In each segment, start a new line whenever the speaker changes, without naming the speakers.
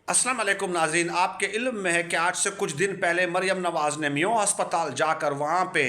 अस्सलाम वालेकुम नाज़रीन, आपके इल्म में है कि आज से कुछ दिन पहले मरियम नवाज़ ने मियों अस्पताल जाकर वहाँ पे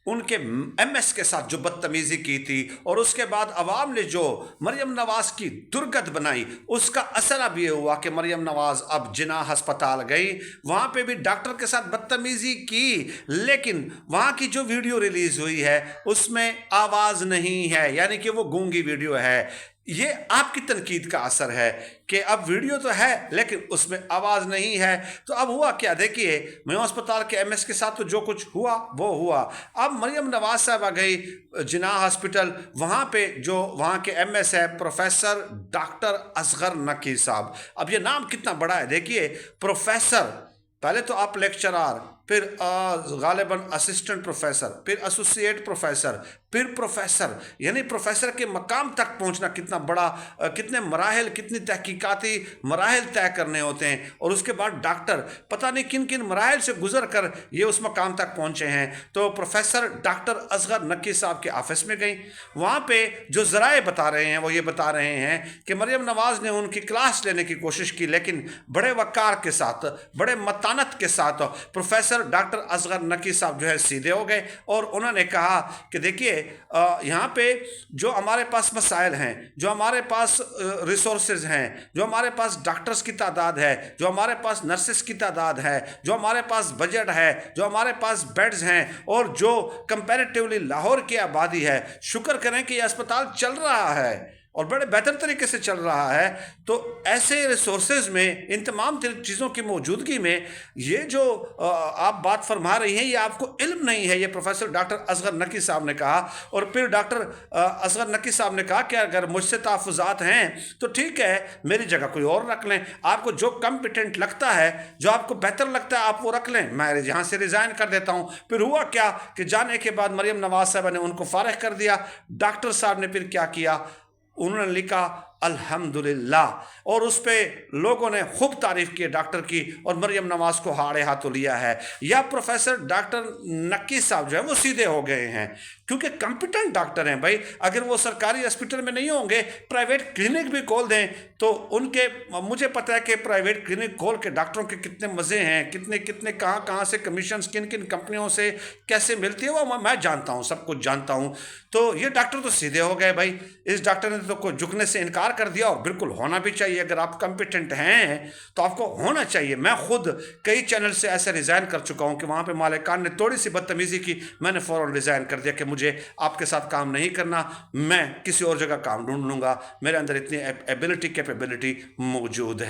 उनके एमएस के साथ जो बदतमीज़ी की थी और उसके बाद अवाम ने जो मरियम नवाज़ की दुर्गत बनाई, उसका असर अब ये हुआ कि मरियम नवाज़ अब जिन्ना अस्पताल गई, वहाँ पे भी डॉक्टर के साथ बदतमीज़ी की, लेकिन वहाँ की जो वीडियो रिलीज़ हुई है उसमें आवाज़ नहीं है, यानी कि वो गूंगी वीडियो है। ये आपकी तनकीद का असर है कि अब वीडियो तो है लेकिन उसमें आवाज़ नहीं है। तो अब हुआ क्या, देखिए मेयो अस्पताल के एमएस के साथ तो जो कुछ हुआ वो हुआ। अब मरियम नवाज साहब गई जिन्ना हॉस्पिटल, वहाँ पे जो वहाँ के एमएस है प्रोफेसर डॉक्टर असगर नकी साहब। अब ये नाम कितना बड़ा है, देखिए प्रोफेसर, पहले तो आप लेक्चरार, फिर गालिबन असिस्टेंट प्रोफेसर, फिर एसोसिएट प्रोफेसर, फिर प्रोफेसर, यानी प्रोफेसर के मकाम तक पहुंचना कितना बड़ा, कितने मराहल, कितनी तहकीकाती मराहल तय करने होते हैं। और उसके बाद डॉक्टर, पता नहीं किन किन मराहल से गुजर कर ये उस मकाम तक पहुंचे हैं। तो प्रोफेसर डॉक्टर असगर नकी साहब के ऑफिस में गई, वहाँ पे जो ज़राए बता रहे हैं वो ये बता रहे हैं कि मरियम नवाज़ ने उनकी क्लास लेने की कोशिश की, लेकिन बड़े वक़ार के साथ, बड़े मतानत के साथ प्रोफेसर डॉक्टर असगर नकी साहब जो है सीधे हो गए और उन्होंने कहा कि देखिए यहाँ पे जो हमारे पास मसाइल हैं, जो हमारे पास रिसोर्सेज हैं, जो हमारे पास डॉक्टर्स की तादाद है, जो हमारे पास नर्सेस की तादाद है, जो हमारे पास बजट है, जो हमारे पास बेड्स हैं और जो कंपैरेटिवली लाहौर की आबादी है, शुक्र करें कि ये अस्पताल चल रहा है और बड़े बेहतर तरीके से चल रहा है। तो ऐसे रिसोर्सेज में, इन तमाम चीज़ों की मौजूदगी में ये जो आप बात फरमा रही हैं, ये आपको इल्म नहीं है, ये प्रोफेसर डॉक्टर असगर नकी साहब ने कहा। और फिर डॉक्टर असगर नकी साहब ने कहा कि अगर मुझसे तहफ़्फ़ुज़ात हैं तो ठीक है, मेरी जगह कोई और रख लें, आपको जो कम्पिटेंट लगता है, जो आपको बेहतर लगता है आप वो रख लें, मैं यहाँ से रिज़ाइन कर देता हूँ। फिर हुआ क्या कि जाने के बाद मरियम नवाज़ साहब ने उनको फारिग कर दिया। डॉक्टर साहब ने फिर क्या किया, उन्होंने लिखा अल्हम्दुलिल्लाह, और उस पर लोगों ने खूब तारीफ़ की डॉक्टर की और मरियम नवाज़ को हाड़े हाथों लिया है। या प्रोफेसर डॉक्टर नकी साहब जो है वो सीधे हो गए हैं क्योंकि कॉम्पिटेंट डॉक्टर हैं भाई। अगर वो सरकारी हॉस्पिटल में नहीं होंगे, प्राइवेट क्लिनिक भी खोल दें तो उनके, मुझे पता है कि प्राइवेट क्लिनिक खोल के डॉक्टरों के कितने मज़े हैं, कितने कितने कहाँ कहाँ से कमीशन किन किन कंपनियों से कैसे मिलती है, वो मैं जानता हूँ, सब कुछ जानता हूँ। तो ये डॉक्टर तो सीधे हो गए भाई। इस डॉक्टर ने तो कोई झुकने से इनकार कर दिया, और बिल्कुल होना भी चाहिए। अगर आप कंपिटेंट हैं तो आपको होना चाहिए। मैं खुद कई चैनल से ऐसे रिज़ाइन कर चुका हूं कि वहां पे मालिकान ने थोड़ी सी बदतमीजी की, मैंने फ़ौरन रिज़ाइन कर दिया कि मुझे आपके साथ काम नहीं करना, मैं किसी और जगह काम ढूंढ लूंगा, मेरे अंदर इतनी एबिलिटी कैपेबिलिटी मौजूद है।